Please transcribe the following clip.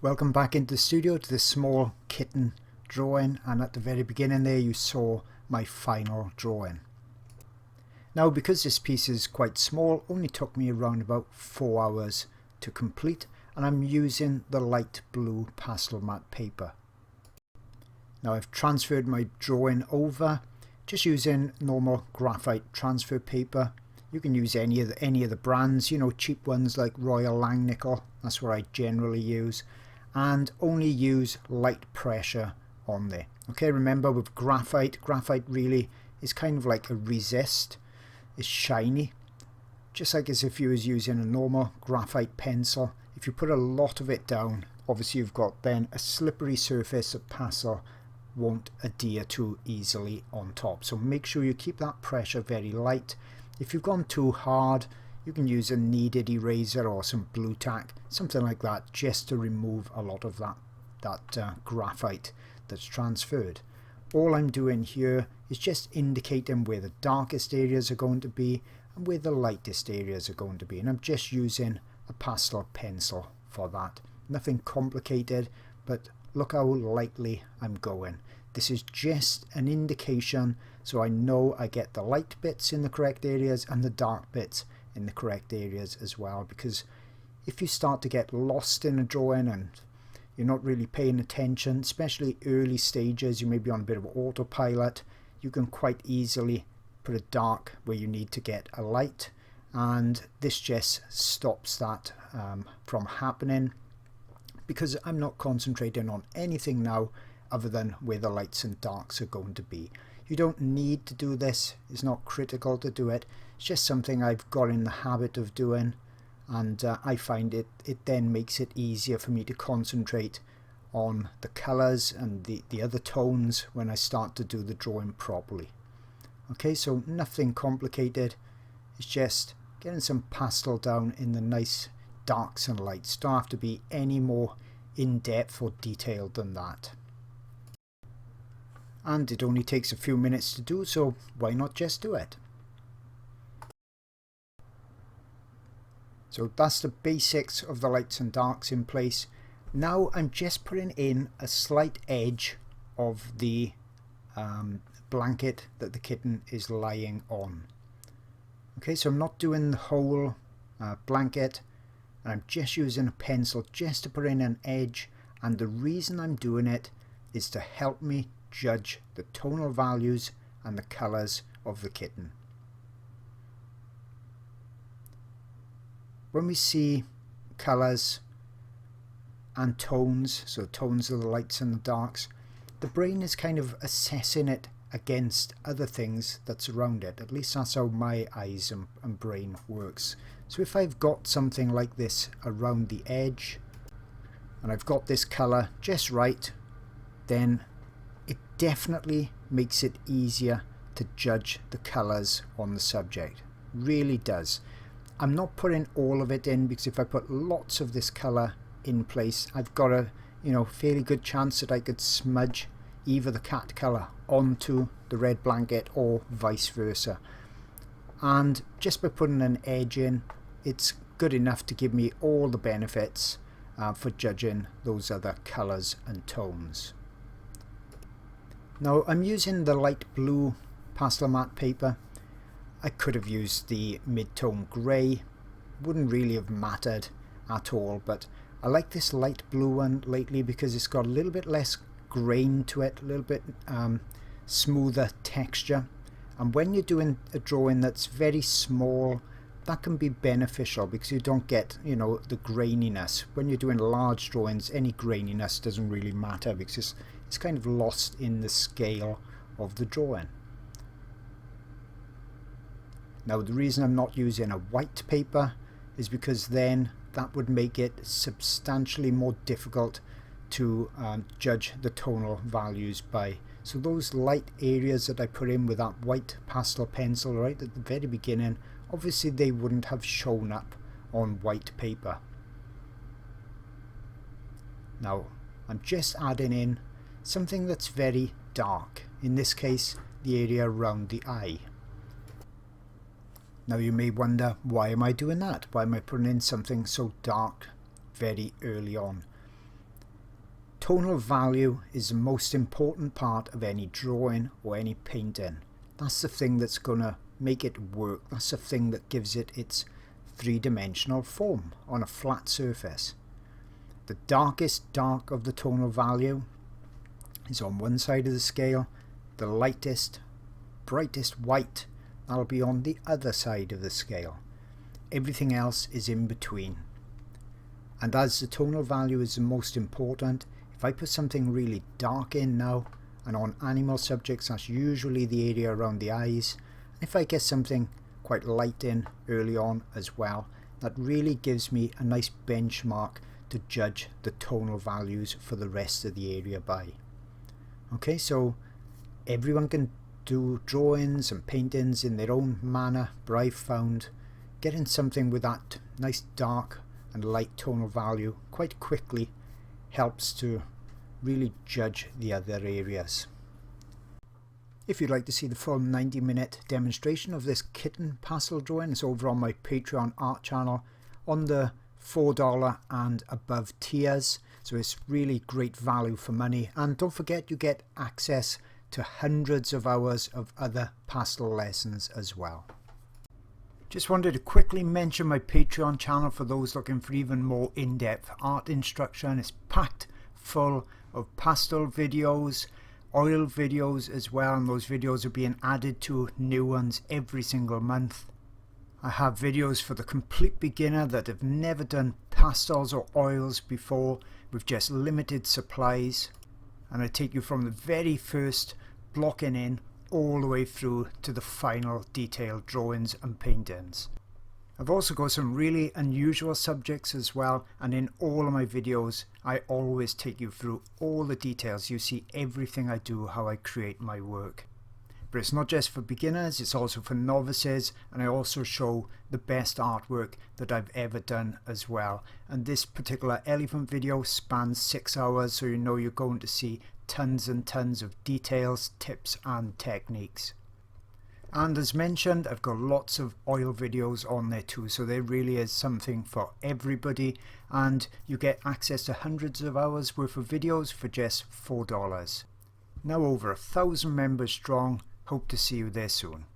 Welcome back into the studio to this small kitten drawing, and at the very beginning there you saw my final drawing. Now, because this piece is quite small, only took me around about 4 hours to complete, and I'm using the light blue pastel matte paper. Now I've transferred my drawing over just using normal graphite transfer paper. You can use any of the brands, you know, cheap ones like Royal Langnickel, that's what I generally use, and only use light pressure on there. Okay, remember with graphite really is kind of like a resist. It's shiny, just like as if you was using a normal graphite pencil. If you put a lot of it down, obviously you've got then a slippery surface that pastel won't adhere to easily on top. So make sure you keep that pressure very light. If you've gone too hard, you can use a kneaded eraser or some blue tack, something like that, just to remove a lot of that graphite that's transferred. All I'm doing here is just indicating where the darkest areas are going to be and where the lightest areas are going to be, and I'm just using a pastel pencil for that. Nothing complicated, but look how lightly I'm going. This is just an indication so I know I get the light bits in the correct areas and the dark bits in the correct areas as well, because if you start to get lost in a drawing and you're not really paying attention, especially early stages, you may be on a bit of autopilot, you can quite easily put a dark where you need to get a light, and this just stops that from happening, because I'm not concentrating on anything now other than where the lights and darks are going to be. You don't need to do this, it's not critical to do it, it's just something I've got in the habit of doing, and I find it then makes it easier for me to concentrate on the colours and the other tones when I start to do the drawing properly. Okay, so nothing complicated, it's just getting some pastel down in the nice darks and lights. Don't have to be any more in-depth or detailed than that. And it only takes a few minutes to do, so why not just do it? So that's the basics of the lights and darks in place. Now I'm just putting in a slight edge of the blanket that the kitten is lying on. Okay, so I'm not doing the whole blanket, and I'm just using a pencil just to put in an edge, and the reason I'm doing it is to help me judge the tonal values and the colours of the kitten. When we see colours and tones, so tones of the lights and the darks, the brain is kind of assessing it against other things that's around it. At least that's how my eyes and brain works. So if I've got something like this around the edge and I've got this colour just right, then it definitely makes it easier to judge the colours on the subject. Really does. I'm not putting all of it in, because if I put lots of this colour in place, I've got a fairly good chance that I could smudge either the cat colour onto the red blanket or vice versa. And just by putting an edge in, it's good enough to give me all the benefits for judging those other colours and tones. Now I'm using the light blue pastel matte paper. I could have used the mid-tone grey, wouldn't really have mattered at all, but I like this light blue one lately because it's got a little bit less grain to it, a little bit smoother texture, and when you're doing a drawing that's very small, that can be beneficial because you don't get, you know, the graininess. When you're doing large drawings, any graininess doesn't really matter because it's kind of lost in the scale of the drawing. Now the reason I'm not using a white paper is because then that would make it substantially more difficult to judge the tonal values by. So those light areas that I put in with that white pastel pencil right at the very beginning, obviously they wouldn't have shown up on white paper. Now I'm just adding in something that's very dark, in this case the area around the eye. Now you may wonder, why am I doing that? Why am I putting in something so dark very early on? Tonal value is the most important part of any drawing or any painting. That's the thing that's going to make it work. That's the thing that gives it its three-dimensional form on a flat surface. The darkest dark of the tonal value is on one side of the scale. The lightest, brightest white, that'll be on the other side of the scale. Everything else is in between. And as the tonal value is the most important, if I put something really dark in now, and on animal subjects that's usually the area around the eyes, and if I get something quite light in early on as well, that really gives me a nice benchmark to judge the tonal values for the rest of the area by. Okay, so everyone can do drawings and paintings in their own manner, but I've found getting something with that nice dark and light tonal value quite quickly helps to really judge the other areas. If you'd like to see the full 90-minute demonstration of this kitten pastel drawing, it's over on my Patreon art channel on the $4 and above tiers, so it's really great value for money. And don't forget, you get access to hundreds of hours of other pastel lessons as well. Just wanted to quickly mention my Patreon channel for those looking for even more in-depth art instruction. It's packed full of pastel videos, oil videos as well, and those videos are being added to new ones every single month. I have videos for the complete beginner that have never done pastels or oils before with just limited supplies, and I take you from the very first blocking in all the way through to the final detailed drawings and paintings. I've also got some really unusual subjects as well, and in all of my videos I always take you through all the details. You see everything I do, how I create my work. But it's not just for beginners, it's also for novices, and I also show the best artwork that I've ever done as well. And this particular elephant video spans 6 hours, so you know you're going to see tons and tons of details, tips and techniques. And as mentioned, I've got lots of oil videos on there too, so there really is something for everybody, and you get access to hundreds of hours worth of videos for just $4. Now over 1,000 members strong. Hope to see you there soon.